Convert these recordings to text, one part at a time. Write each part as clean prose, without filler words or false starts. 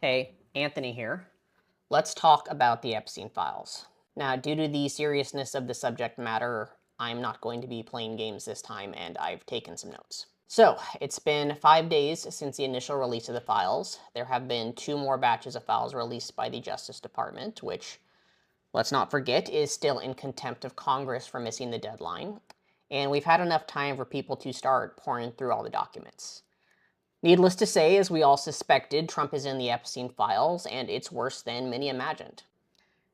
Hey, Anthony here. Let's talk about the Epstein files. Now, due to the seriousness of the subject matter, I'm not going to be playing games this time, and I've taken some notes. So, it's been 5 days since the initial release of the files. There have been 2 more batches of files released by the Justice Department, which, let's not forget, is still in contempt of Congress for missing the deadline. And we've had enough time for people to start pouring through all the documents. Needless to say, as we all suspected, Trump is in the Epstein files, and it's worse than many imagined.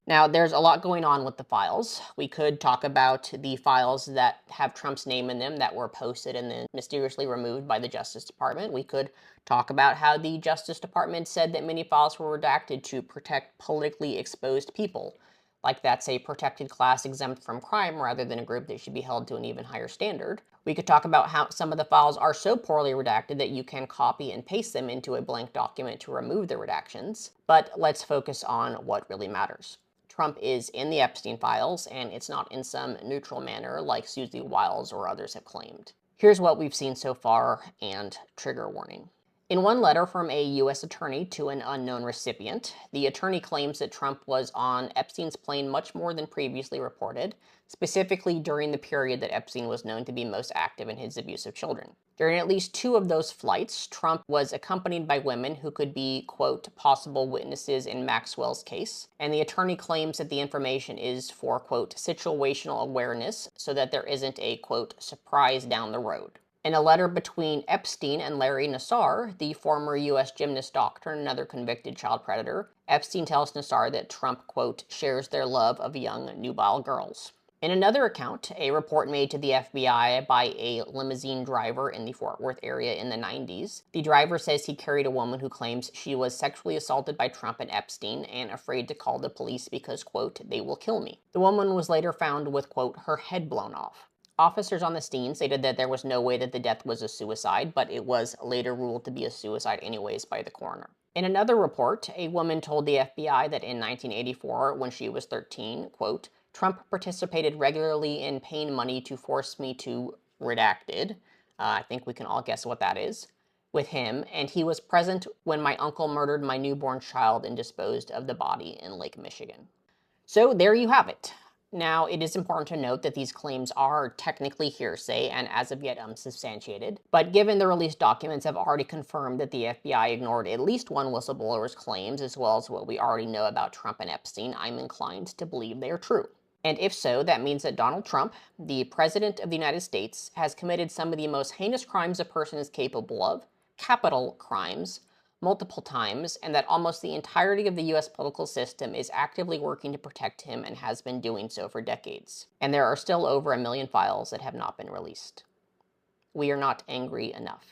Now, there's a lot going on with the files. We could talk about the files that have Trump's name in them that were posted and then mysteriously removed by the Justice Department. We could talk about how the Justice Department said that many files were redacted to protect politically exposed people, like that's a protected class exempt from crime rather than a group that should be held to an even higher standard. We could talk about how some of the files are so poorly redacted that you can copy and paste them into a blank document to remove the redactions. But let's focus on what really matters. Trump is in the Epstein files, and it's not in some neutral manner like Susie Wiles or others have claimed. Here's what we've seen so far, and trigger warning. In one letter from a U.S. attorney to an unknown recipient, the attorney claims that Trump was on Epstein's plane much more than previously reported, specifically during the period that Epstein was known to be most active in his abuse of children. During at least 2 of those flights, Trump was accompanied by women who could be, quote, possible witnesses in Maxwell's case, and the attorney claims that the information is for, quote, situational awareness so that there isn't a, quote, surprise down the road. In a letter between Epstein and Larry Nassar, the former U.S. gymnast doctor and another convicted child predator, Epstein tells Nassar that Trump, quote, shares their love of young, nubile girls. In another account, a report made to the FBI by a limousine driver in the Fort Worth area in the 90s, the driver says he carried a woman who claims she was sexually assaulted by Trump and Epstein and afraid to call the police because, quote, they will kill me. The woman was later found with, quote, her head blown off. Officers on the scene stated that there was no way that the death was a suicide, but it was later ruled to be a suicide anyways by the coroner. In another report, a woman told the FBI that in 1984, when she was 13, quote, Trump participated regularly in paying money to force me to redacted. I think we can all guess what that is. With him, and he was present when my uncle murdered my newborn child and disposed of the body in Lake Michigan. So there you have it. Now, it is important to note that these claims are technically hearsay and as of yet unsubstantiated, but given the released documents have already confirmed that the FBI ignored at least one whistleblower's claims, as well as what we already know about Trump and Epstein, I'm inclined to believe they are true. And if so, that means that Donald Trump, the President of the United States, has committed some of the most heinous crimes a person is capable of, capital crimes, multiple times, and that almost the entirety of the US political system is actively working to protect him and has been doing so for decades. And there are still over 1 million files that have not been released. We are not angry enough.